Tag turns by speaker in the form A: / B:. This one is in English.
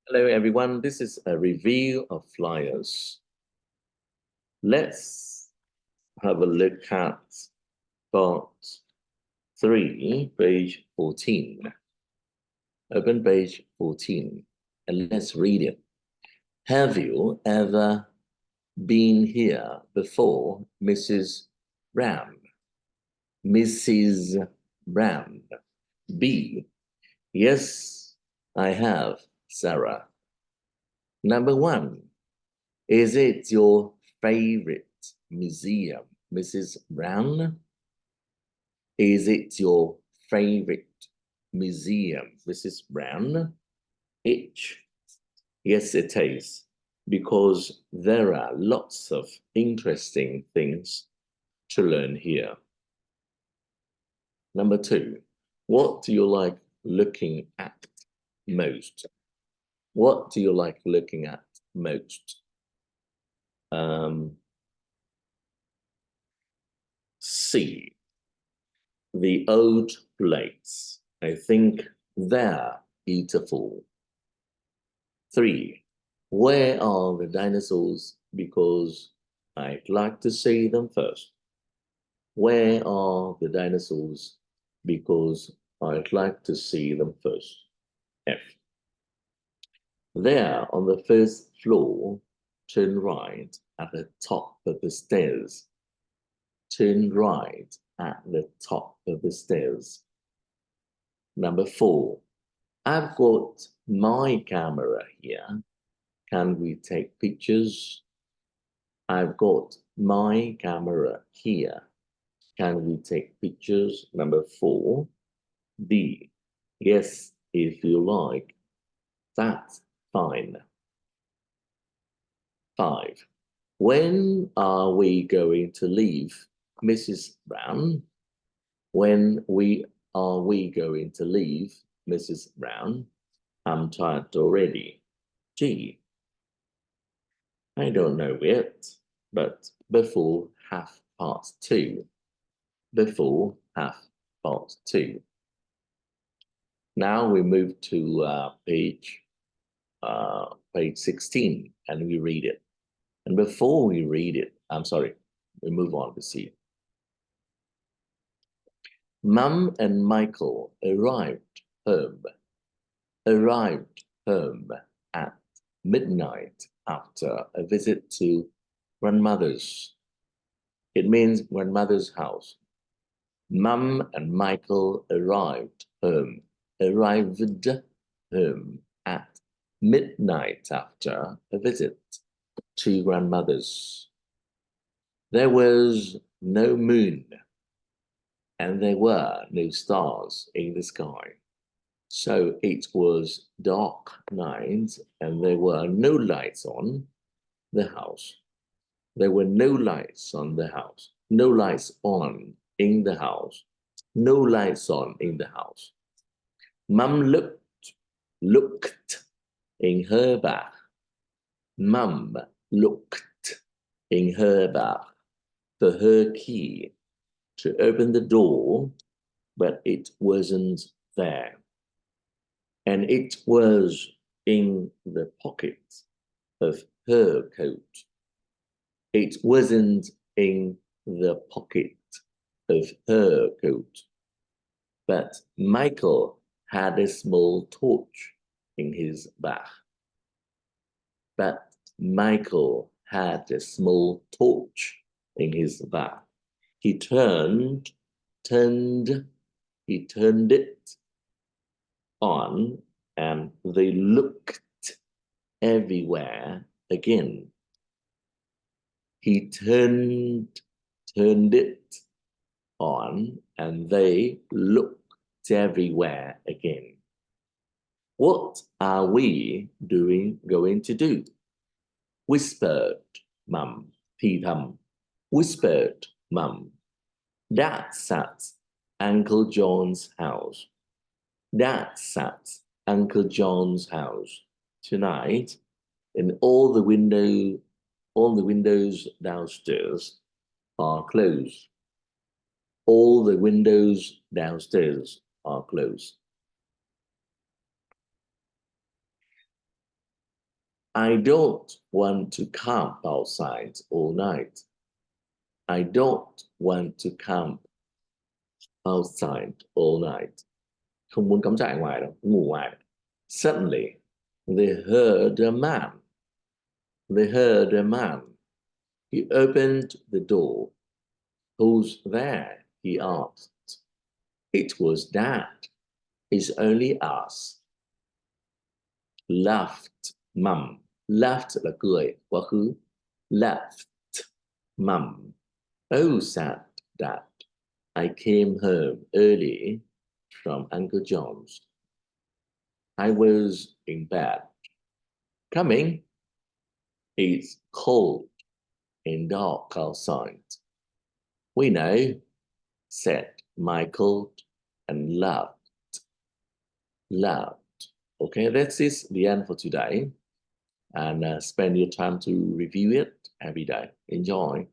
A: Hello, everyone. This is a review of flyers. Let's have a look at part 3, page 14. Open page 14, and let's read it. Have you ever been here before, Mrs. Ram? Mrs. Ram. B. Yes, I have, Sarah. Number 1. Is it your favorite museum, Mrs. Brown? Is it your favorite museum, Mrs. Brown? H. Yes, it is, because there are lots of interesting things to learn here. Number 2. What do you like looking at most? What do you like looking at most? C. The old plates. I think they're beautiful. 3. Where are the dinosaurs? Because I'd like to see them first. Where are the dinosaurs? Because I'd like to see them first. F. There on the first floor, turn right at the top of the stairs. Turn right at the top of the stairs. Number 4. I've got my camera here. Can we take pictures? I've got my camera here. Can we take pictures? Number 4. D. Yes, if you like. That's fine. 5. When are we going to leave, Mrs. Brown? When are we going to leave, Mrs. Brown? I'm tired already. G. I don't know yet, but before 2:30. Before 2:30. Now we move to page 16, and we read it. And before we read it, we move on to see it. Mum and Michael arrived home at midnight after a visit to grandmother's. It means grandmother's house. Mum and Michael arrived home at midnight after a visit to grandmother's. There was no moon, and there were no stars in the sky. So it was dark night, and there were no lights on the house. There were no lights on the house. No lights on in the house. No lights on in the house. Mum looked in her bag. Mum looked in her bag for her key to open the door, but it wasn't there. And it was in the pocket of her coat. It wasn't in the pocket of her coat. But Michael had a small torch in his bag. But Michael had a small torch in his bag. He turned it on, and they looked everywhere again. He turned it on, and they looked everywhere again. What are we going to do? Whispered Mum. Thì thầm. Whispered Mum. That's at Uncle John's house. That's at Uncle John's house tonight, and all the windows downstairs are closed. All the windows downstairs are closed. I don't want to camp outside all night. I don't want to camp outside all night. Không muốn cắm trại ngoài đâu, ngủ ngoài. Suddenly, they heard a man. They heard a man. He opened the door. Who's there? He asked. It was Dad. It's only us. Laughed, mum. Laughed là cười, quá khứ. Laughed, mum. Oh, said Dad. I came home early from Uncle John's. I was in bed. Coming. It's cold and dark outside. We know, said Michael and laughed. Laughed. Okay, that's it, the end for today. And spend your time to review it every day. Enjoy.